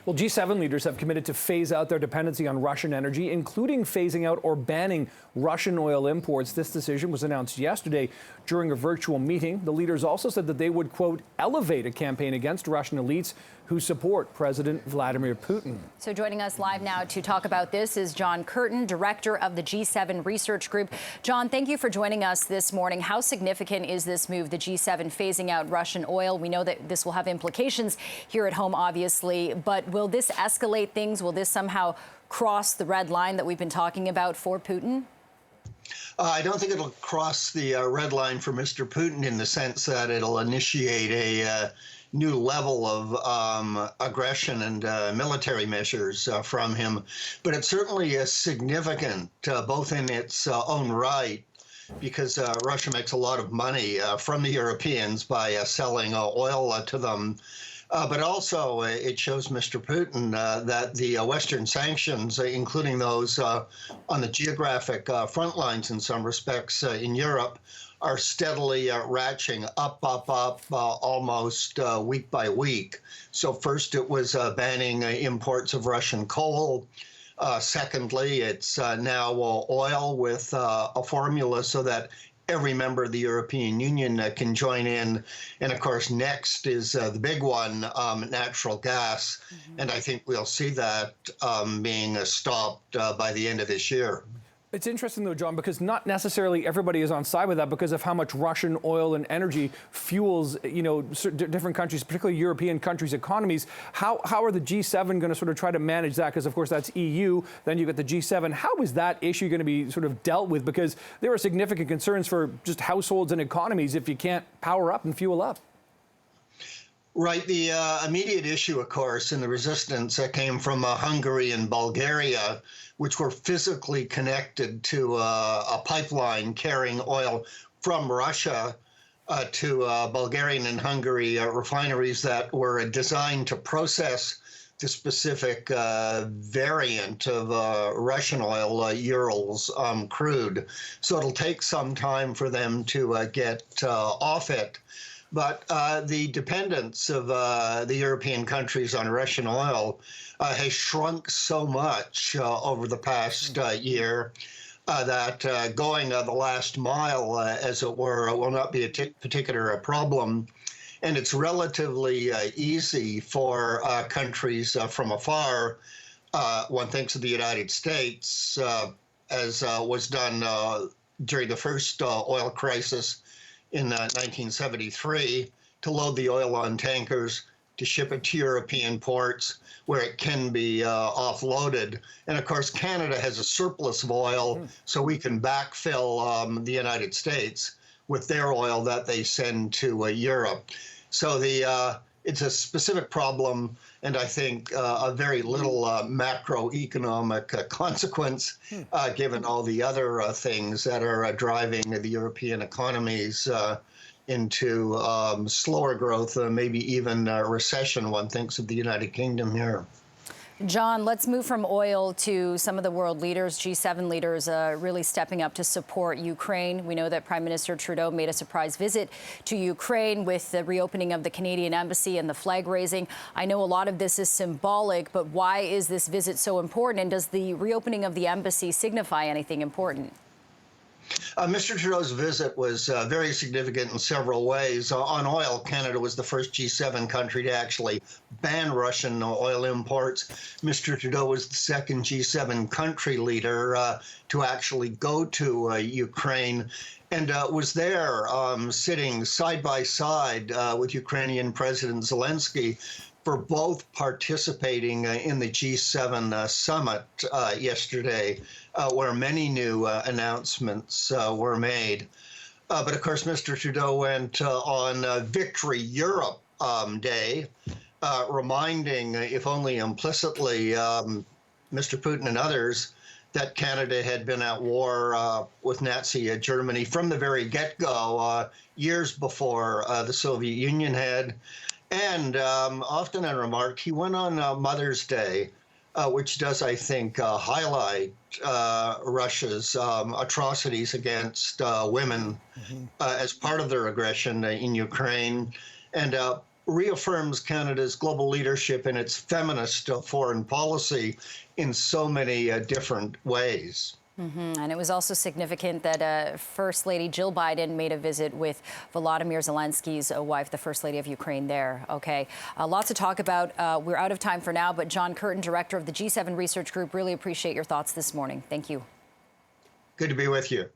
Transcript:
Well, G7 leaders have committed to phase out their dependency on Russian energy, including phasing out or banning Russian oil imports. This decision was announced yesterday during a virtual meeting. The leaders also said that they would, quote, elevate a campaign against Russian elites who support President Vladimir Putin. So joining us live now to talk about this is John Kirton, director of the G7 Research Group. John, thank you for joining us this morning. How significant is this move, the G7 phasing out Russian oil? We know that this will have implications here at home, obviously, but will this escalate things? Will this somehow cross the red line that we've been talking about for Putin? I don't think it'll cross the red line for Mr. Putin in the sense that it'll initiate a new level of aggression and military measures from him. But it certainly is significant, both in its own right, because Russia makes a lot of money from the Europeans by selling oil to them. But also, it shows Mr. Putin that the Western sanctions, including those on the geographic front lines in some respects in Europe, are steadily ratcheting up, almost week by week. So first it was banning imports of Russian coal. Secondly, it's now oil with a formula so that every member of the European Union can join in. And of course, next is the big one, natural gas. And I think we'll see that being stopped by the end of this year. It's interesting, though, John, because not necessarily everybody is on side with that because of how much Russian oil and energy fuels, different countries, particularly European countries' economies. How are the G7 going to sort of try to manage that? Because, of course, that's EU. Then you get the G7. How is that issue going to be sort of dealt with? Because there are significant concerns for just households and economies if you can't power up and fuel up. Right. The immediate issue, of course, in the resistance came from Hungary and Bulgaria, which were physically connected to a pipeline carrying oil from Russia to Bulgarian and Hungary refineries that were designed to process the specific variant of Russian oil, Urals crude. So it'll take some time for them to get off it. But the dependence of the European countries on Russian oil has shrunk so much over the past year that going the last mile, as it were, will not be a particular problem. And it's relatively easy for countries from afar. One thinks of the United States, as was done during the first oil crisis in 1973, to load the oil on tankers, to ship it to European ports where it can be offloaded. And of course, Canada has a surplus of oil, so we can backfill the United States with their oil that they send to Europe. So it's a specific problem, and I think a very little macroeconomic consequence, given all the other things that are driving the European economies into slower growth, maybe even recession. One thinks of the United Kingdom here. John, let's move from oil to some of the world leaders, G7 leaders really stepping up to support Ukraine. We know that Prime Minister Trudeau made a surprise visit to Ukraine with the reopening of the Canadian embassy and the flag raising. I know a lot of this is symbolic, but why is this visit so important? And does the reopening of the embassy signify anything important? Mr. Trudeau's visit was very significant in several ways. On oil, Canada was the first G7 country to actually ban Russian oil imports. Mr. Trudeau was the second G7 country leader to actually go to Ukraine and was there sitting side by side with Ukrainian President Zelensky for both participating in the G7 summit yesterday, where many new announcements were made. But of course, Mr. Trudeau went on Victory Europe Day, reminding, if only implicitly, Mr. Putin and others that Canada had been at war with Nazi Germany from the very get-go, years before the Soviet Union had. And often unremarked, he went on Mother's Day, which does, I think, highlight Russia's atrocities against women as part of their aggression in Ukraine. And reaffirms Canada's global leadership in its feminist foreign policy in so many different ways. And it was also significant that First Lady Jill Biden made a visit with Volodymyr Zelensky's wife, the First Lady of Ukraine there. Okay, lots to talk about. We're out of time for now, but John Kirton, Director of the G7 Research Group, really appreciate your thoughts this morning. Thank you. Good to be with you.